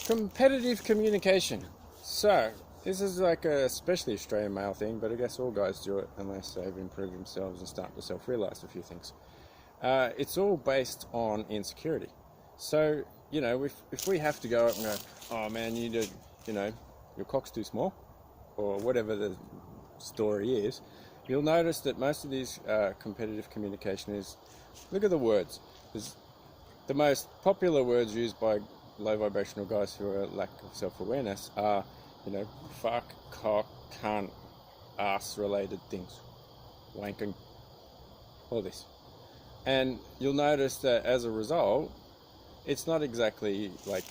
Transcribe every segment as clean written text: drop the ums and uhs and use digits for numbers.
Competitive communication. So, this is like a especially Australian male thing, but I guess all guys do it unless they've improved themselves and start to self-realise a few things. It's all based on insecurity. So, if we have to go up and go, oh man, you need to, your cock's too small, or whatever the story is, you'll notice that most of these competitive communication is, look at the words. The most popular words used by low vibrational guys who are lack of self-awareness are, fuck, cock, cunt, ass related things, wanking, all this. And you'll notice that as a result, it's not exactly like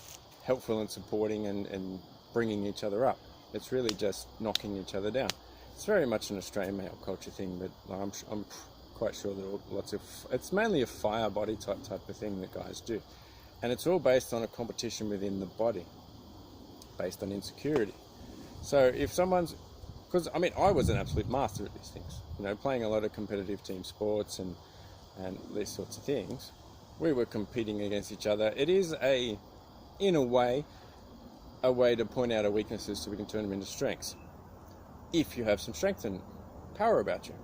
helpful and supporting and bringing each other up. It's really just knocking each other down. It's very much an Australian male culture thing, but I'm quite sure that it's mainly a fire body type of thing that guys do. And it's all based on a competition within the body, based on insecurity. So if someone's, because I was an absolute master at these things, playing a lot of competitive team sports and these sorts of things, we were competing against each other. It is in a way to point out our weaknesses so we can turn them into strengths, if you have some strength and power about you.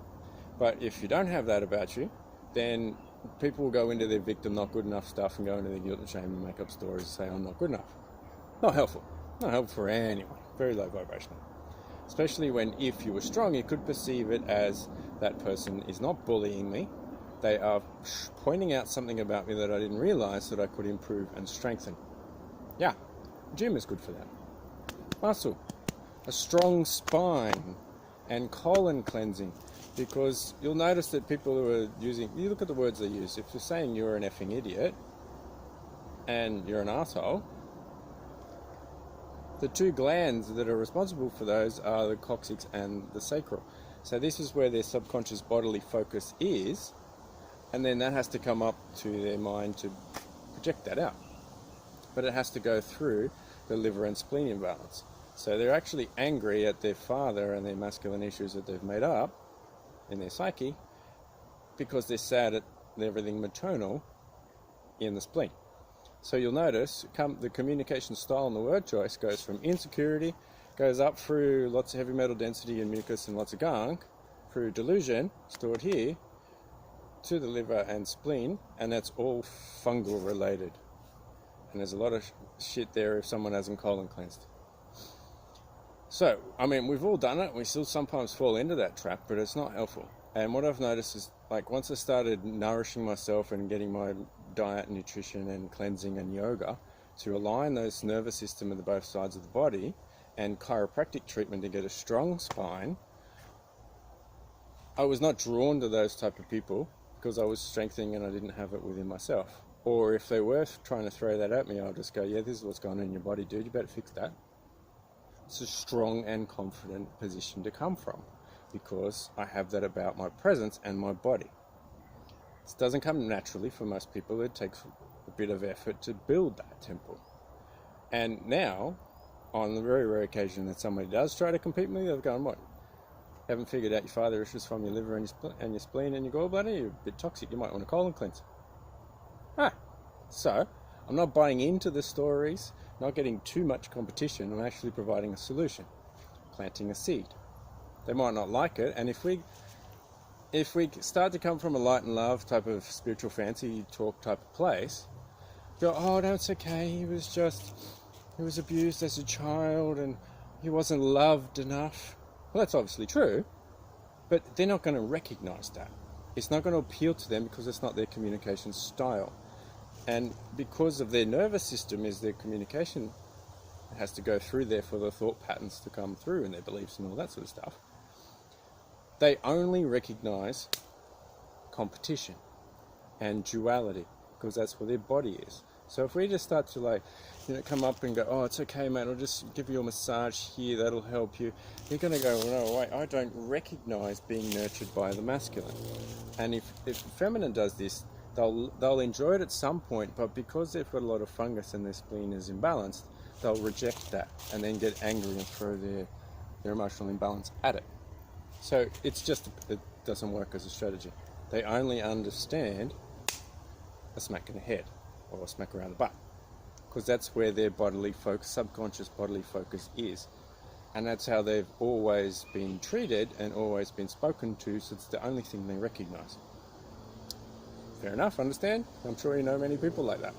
But if you don't have that about you, then people will go into their victim not good enough stuff and go into their guilt and shame and make up stories and say, I'm not good enough. Not helpful. Not helpful for anyone. Very low vibrational. Especially when, if you were strong, you could perceive it as that person is not bullying me. They are pointing out something about me that I didn't realize that I could improve and strengthen. Yeah, gym is good for that. Muscle. A strong spine and colon cleansing. Because you'll notice that people who are you look at the words they use. If you're saying you're an effing idiot and you're an asshole, the two glands that are responsible for those are the coccyx and the sacral. So this is where their subconscious bodily focus is, and then that has to come up to their mind to project that out. But it has to go through the liver and spleen imbalance. So they're actually angry at their father and their masculine issues that they've made up in their psyche, because they're sad at everything maternal in the spleen. So you'll notice the communication style and the word choice goes from insecurity, goes up through lots of heavy metal density and mucus and lots of gunk, through delusion, stored here, to the liver and spleen, and that's all fungal related. And there's a lot of shit there if someone hasn't colon cleansed. So, we've all done it. We still sometimes fall into that trap, but it's not helpful. And what I've noticed is, once I started nourishing myself and getting my diet and nutrition and cleansing and yoga to align those nervous system of both sides of the body, and chiropractic treatment to get a strong spine, I was not drawn to those type of people because I was strengthening and I didn't have it within myself. Or if they were trying to throw that at me, I'll just go, yeah, this is what's going on in your body, dude. You better fix that. It's a strong and confident position to come from, because I have that about my presence and my body. This doesn't come naturally for most people. It takes a bit of effort to build that temple. And now, on the very rare occasion that somebody does try to compete with me, they've gone, what? Haven't figured out your father issues from your liver and your spleen and your gallbladder? You're a bit toxic. You might want to colon cleanse. So I'm not buying into the stories, not getting too much competition. I'm actually providing a solution, planting a seed. They might not like it, and if we start to come from a light and love type of spiritual fancy talk type of place, go, oh no, it's okay, he was abused as a child and he wasn't loved enough. Well, that's obviously true, but they're not going to recognize that. It's not going to appeal to them because it's not their communication style. And because of their nervous system is their communication, it has to go through there for the thought patterns to come through and their beliefs and all that sort of stuff. They only recognize competition and duality because that's where their body is. So if we just start to come up and go, oh, it's okay, mate, I'll just give you a massage here, that'll help you. You're going to go, no, wait, I don't recognize being nurtured by the masculine. And if feminine does this, they'll enjoy it at some point, but because they've got a lot of fungus and their spleen is imbalanced, they'll reject that and then get angry and throw their emotional imbalance at it. So it doesn't work as a strategy. They only understand a smack in the head or a smack around the butt. because that's where their bodily focus, subconscious bodily focus is. And that's how they've always been treated and always been spoken to, so it's the only thing they recognize. Fair enough, understand? I'm sure you know many people like that.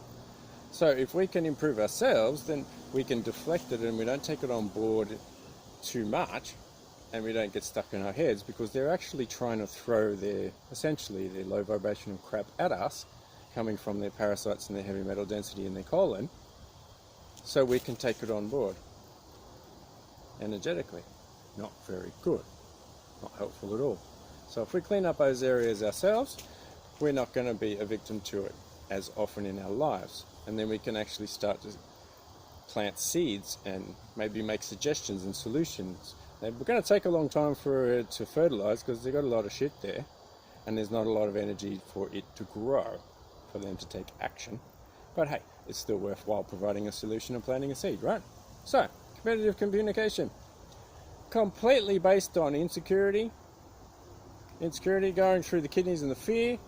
So if we can improve ourselves, then we can deflect it and we don't take it on board too much, and we don't get stuck in our heads, because they're actually trying to throw essentially their low vibrational crap at us, coming from their parasites and their heavy metal density in their colon, so we can take it on board energetically. Not very good, not helpful at all. So if we clean up those areas ourselves, we're not going to be a victim to it as often in our lives, and then we can actually start to plant seeds and maybe make suggestions and solutions. They're going to take a long time for it to fertilize, because they've got a lot of shit there and there's not a lot of energy for it to grow, for them to take action. But hey, it's still worthwhile providing a solution and planting a seed, right? So, competitive communication, completely based on insecurity going through the kidneys and the fear,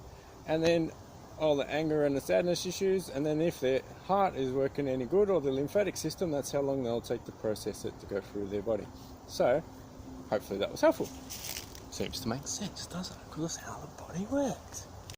and then all the anger and the sadness issues, and then if their heart is working any good, or the lymphatic system, that's how long they'll take to process it to go through their body. So, hopefully that was helpful. Seems to make sense, doesn't it? Because that's how the body works.